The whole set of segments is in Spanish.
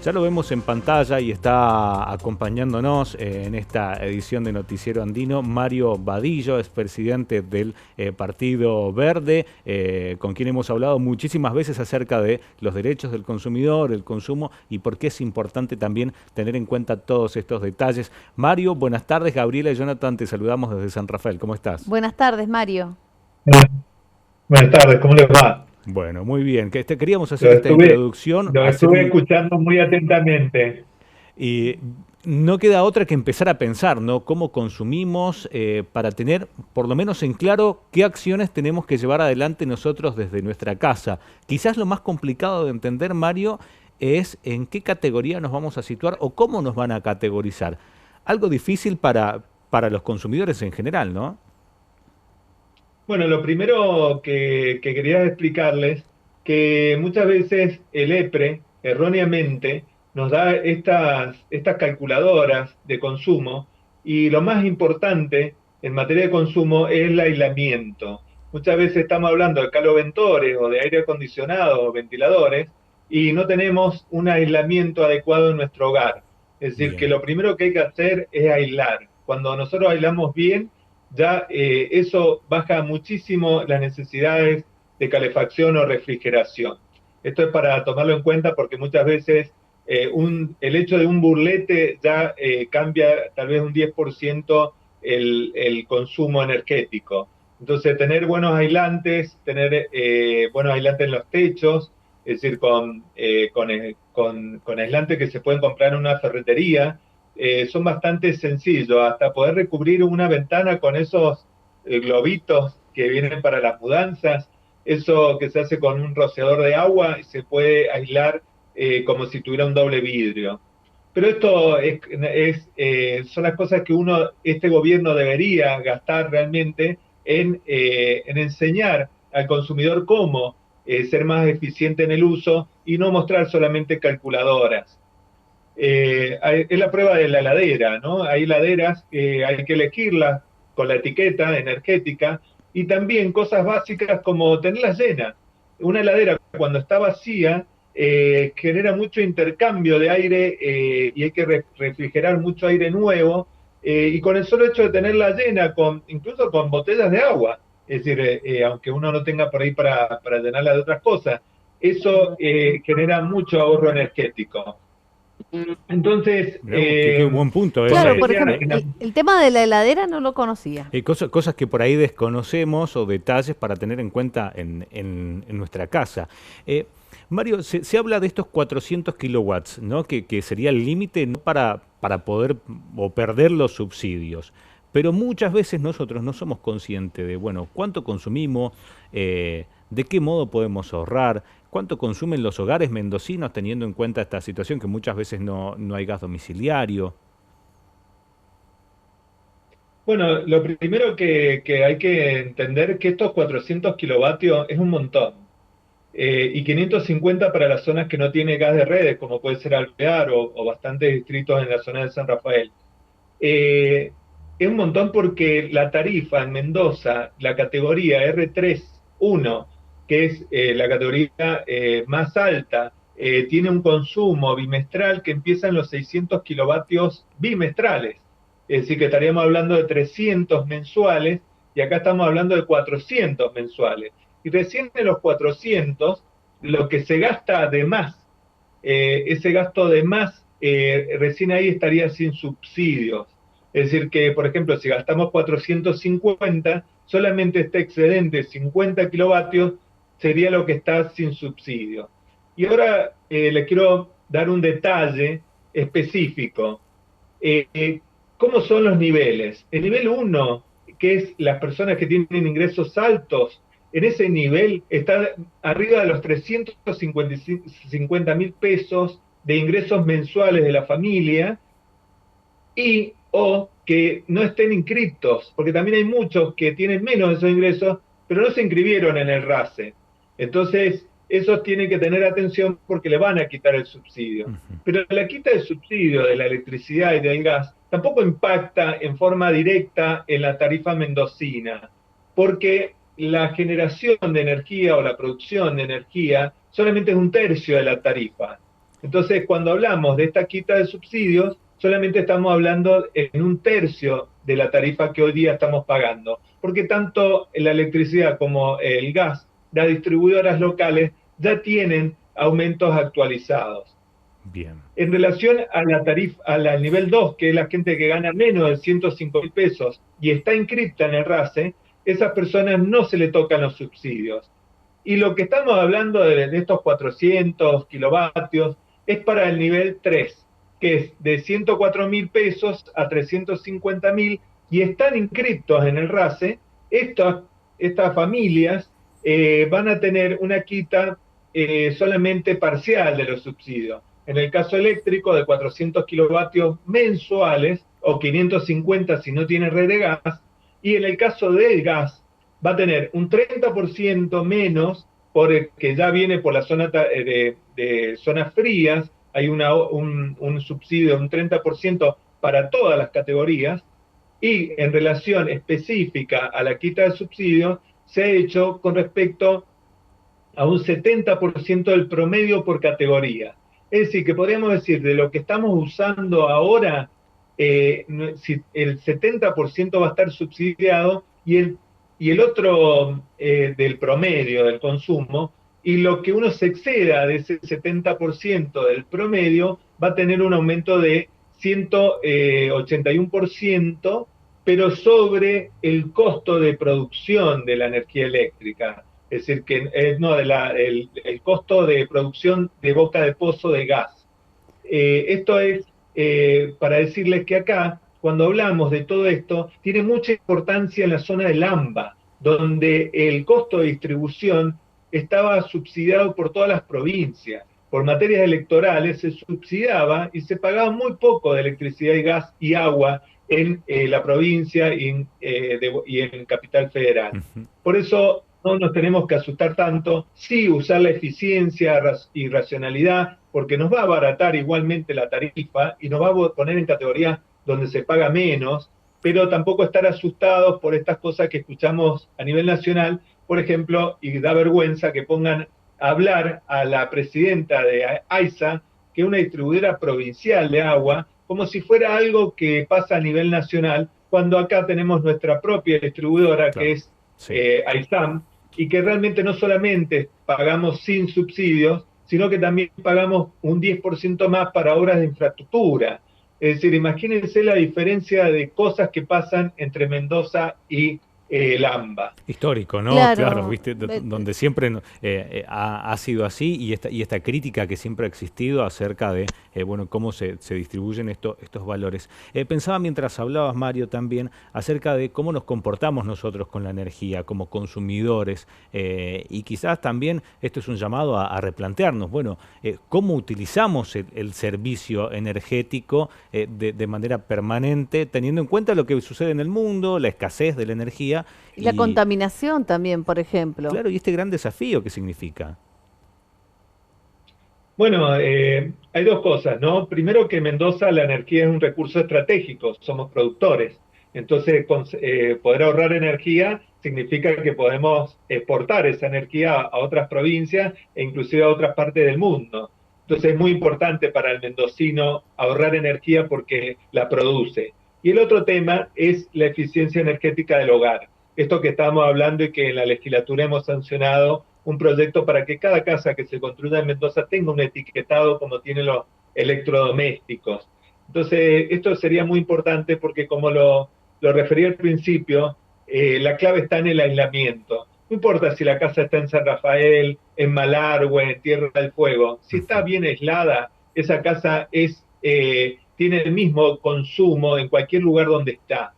Ya lo vemos en pantalla y está acompañándonos en esta edición de Noticiero Andino Mario Badillo, es presidente del Partido Verde, con quien hemos hablado muchísimas veces acerca de los derechos del consumidor, el consumo y por qué es importante también tener en cuenta todos estos detalles. Mario, buenas tardes. Gabriela y Jonathan, te saludamos desde San Rafael. ¿Cómo estás? Buenas tardes, Mario. Buenas tardes, ¿cómo les va? Bueno, muy bien. Queríamos hacer Lo esta estuve, introducción, lo hacer estuve un, escuchando muy atentamente. Y no queda otra que empezar a pensar, ¿no? Cómo consumimos para tener por lo menos en claro qué acciones tenemos que llevar adelante nosotros desde nuestra casa. Quizás lo más complicado de entender, Mario, es en qué categoría nos vamos a situar o cómo nos van a categorizar. Algo difícil para los consumidores en general, ¿no? Bueno, lo primero que quería explicarles, que muchas veces el EPRE erróneamente nos da estas calculadoras de consumo y lo más importante en materia de consumo es el aislamiento. Muchas veces estamos hablando de caloventores o de aire acondicionado o ventiladores y no tenemos un aislamiento adecuado en nuestro hogar. Es decir, que Bien. lo primero que hay que hacer es aislar. Cuando nosotros aislamos bien, ya eso baja muchísimo las necesidades de calefacción o refrigeración. Esto es para tomarlo en cuenta porque muchas veces el hecho de un burlete ya cambia tal vez un 10% el consumo energético. Entonces, tener buenos aislantes, tener buenos aislantes en los techos, es decir, con aislantes que se pueden comprar en una ferretería, son bastante sencillos, hasta poder recubrir una ventana con esos globitos que vienen para las mudanzas, eso que se hace con un rociador de agua y se puede aislar como si tuviera un doble vidrio. Pero esto son las cosas que este gobierno debería gastar realmente en enseñar al consumidor cómo ser más eficiente en el uso y no mostrar solamente calculadoras. Es la prueba de la heladera, ¿no? Hay heladeras que hay que elegirlas con la etiqueta energética y también cosas básicas como tenerlas llenas. Una heladera cuando está vacía genera mucho intercambio de aire y hay que refrigerar mucho aire nuevo y con el solo hecho de tenerla llena, incluso con botellas de agua, es decir, aunque uno no tenga por ahí para llenarla de otras cosas, eso genera mucho ahorro energético. Entonces, Mirá vos, qué buen punto como Claro, ese. por decía, ejemplo, el tema de la heladera no lo conocía. Cosas que por ahí desconocemos o detalles para tener en cuenta en nuestra casa. Mario, se habla de estos 400 kilowatts, ¿no? Que sería el límite, ¿no? Para poder o perder los subsidios. Pero muchas veces nosotros no somos conscientes de, bueno, cuánto consumimos, de qué modo podemos ahorrar, cuánto consumen los hogares mendocinos teniendo en cuenta esta situación que muchas veces no hay gas domiciliario. bueno, lo primero que hay que entender es que estos 400 kilovatios es un montón. Y 550 para las zonas que no tiene gas de redes, como puede ser Alvear o bastantes distritos en la zona de San Rafael. Eh, es un montón porque la tarifa en Mendoza, la categoría R3.1, que es la categoría más alta, tiene un consumo bimestral que empieza en los 600 kilovatios bimestrales. Es decir, que estaríamos hablando de 300 mensuales y acá estamos hablando de 400 mensuales. Y recién en los 400, lo que se gasta de más, ese gasto de más, recién ahí estaría sin subsidios. Es decir, que, por ejemplo, si gastamos 450, solamente este excedente 50 kilovatios sería lo que está sin subsidio. Y ahora les quiero dar un detalle específico. Eh, ¿Cómo son los niveles? El nivel uno, que es las personas que tienen ingresos altos, en ese nivel está arriba de los 350.000 pesos de ingresos mensuales de la familia y o que no estén inscriptos, porque también hay muchos que tienen menos de esos ingresos, pero no se inscribieron en el RACE. Entonces, esos tienen que tener atención porque le van a quitar el subsidio. Pero la quita del subsidio de la electricidad y del gas tampoco impacta en forma directa en la tarifa mendocina, porque la generación de energía o la producción de energía solamente es un tercio de la tarifa. Entonces, cuando hablamos de esta quita de subsidios, solamente estamos hablando en un tercio de la tarifa que hoy día estamos pagando, porque tanto la electricidad como el gas, las distribuidoras locales ya tienen aumentos actualizados. Bien. En relación a la tarifa, al nivel 2, que es la gente que gana menos de 105.000 pesos y está inscripta en el RACE, esas personas no se le tocan los subsidios. Y lo que estamos hablando de estos 400 kilovatios es para el nivel 3, que es de 104.000 pesos a 350.000, y están inscriptos en el RACE. Estas familias van a tener una quita solamente parcial de los subsidios. En el caso eléctrico, de 400 kilovatios mensuales, o 550 si no tiene red de gas, y en el caso del gas, va a tener un 30% menos, porque ya viene por la zona de zonas frías, hay un subsidio de un 30% para todas las categorías, y en relación específica a la quita de subsidios, se ha hecho con respecto a un 70% del promedio por categoría. Es decir, que podríamos decir, de lo que estamos usando ahora, si el 70% va a estar subsidiado y el otro del promedio del consumo, y lo que uno se exceda de ese 70% del promedio va a tener un aumento de 181%, pero sobre el costo de producción de la energía eléctrica. Es decir, que no, el costo de producción de boca de pozo de gas. Esto es para decirles que acá, cuando hablamos de todo esto, tiene mucha importancia en la zona del AMBA, donde el costo de distribución estaba subsidiado por todas las provincias. Por materias electorales se subsidiaba y se pagaba muy poco de electricidad y gas y agua en la provincia y en Capital Federal. Por eso no nos tenemos que asustar tanto, sí usar la eficiencia y racionalidad, porque nos va a abaratar igualmente la tarifa y nos va a poner en categorías donde se paga menos, pero tampoco estar asustados por estas cosas que escuchamos a nivel nacional, por ejemplo, y da vergüenza que pongan a hablar a la presidenta de AISA, que es una distribuidora provincial de agua, como si fuera algo que pasa a nivel nacional, cuando acá tenemos nuestra propia distribuidora, claro, que es AISAM, y que realmente no solamente pagamos sin subsidios, sino que también pagamos un 10% más para obras de infraestructura. Es decir, imagínense la diferencia de cosas que pasan entre Mendoza y Lamba. Histórico, ¿no? Claro, ¿viste? Donde siempre ha sido así, y esta crítica que siempre ha existido acerca de bueno, cómo se distribuyen estos valores. Pensaba mientras hablabas, Mario, también acerca de cómo nos comportamos nosotros con la energía como consumidores, y quizás también esto es un llamado a replantearnos, bueno, cómo utilizamos el servicio energético de manera permanente, teniendo en cuenta lo que sucede en el mundo, la escasez de la energía. Y la contaminación también, por ejemplo. Claro, y este gran desafío que significa. Bueno, hay dos cosas, ¿no? Primero, que Mendoza la energía es un recurso estratégico, somos productores. Entonces, poder ahorrar energía significa que podemos exportar esa energía a otras provincias e inclusive a otras partes del mundo. Entonces, es muy importante para el mendocino ahorrar energía porque la produce. Y el otro tema es la eficiencia energética del hogar. Esto que estamos hablando y que en la legislatura hemos sancionado un proyecto para que cada casa que se construya en Mendoza tenga un etiquetado como tienen los electrodomésticos. Entonces, esto sería muy importante porque, como lo referí al principio, la clave está en el aislamiento. No importa si la casa está en San Rafael, en Malargüe, en Tierra del Fuego. Si está bien aislada, esa casa tiene el mismo consumo en cualquier lugar donde está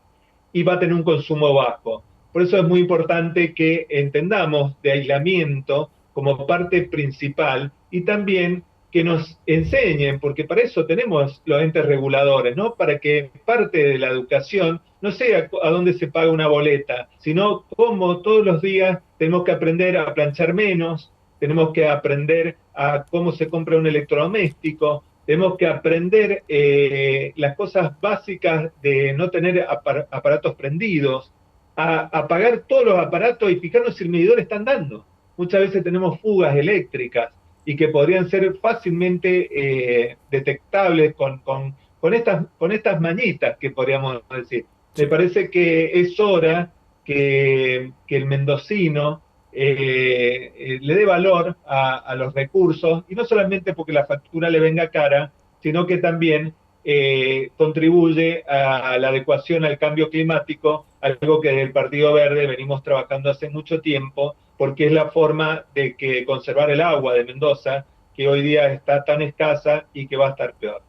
y va a tener un consumo bajo. Por eso es muy importante que entendamos de aislamiento como parte principal y también que nos enseñen, porque para eso tenemos los entes reguladores, ¿no? Para que parte de la educación no sea a dónde se paga una boleta, sino cómo todos los días tenemos que aprender a planchar menos, tenemos que aprender a cómo se compra un electrodoméstico, tenemos que aprender las cosas básicas de no tener aparatos prendidos, a apagar todos los aparatos y fijarnos si el medidor está andando. Muchas veces tenemos fugas eléctricas. y que podrían ser fácilmente detectables con estas mañitas que podríamos decir. Me Sí. parece que es hora que el mendocino le dé valor a los recursos, y no solamente porque la factura le venga cara, sino que también contribuye a la adecuación al cambio climático, algo que desde el Partido Verde venimos trabajando hace mucho tiempo, porque es la forma de que conservar el agua de Mendoza, que hoy día está tan escasa y que va a estar peor.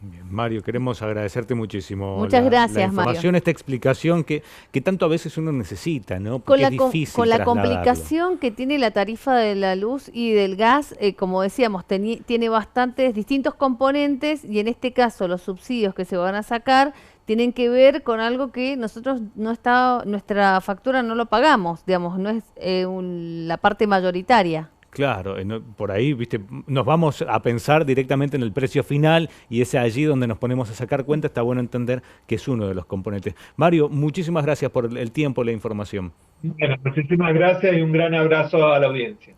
Bien, Mario, queremos agradecerte muchísimo Muchas la gracias, Mario. información, esta explicación que tanto a veces uno necesita, ¿no? Con Porque es la, difícil con la trasladarlo. complicación que tiene la tarifa de la luz y del gas, como decíamos, tiene bastantes distintos componentes y en este caso los subsidios que se van a sacar tienen que ver con algo que nosotros no está, nuestra factura no lo pagamos, digamos, no es la parte mayoritaria. Claro, por ahí, viste, nos vamos a pensar directamente en el precio final y es allí donde nos ponemos a sacar cuenta. Está bueno entender que es uno de los componentes. Mario, muchísimas gracias por el tiempo, la información. Bueno, muchísimas gracias y un gran abrazo a la audiencia.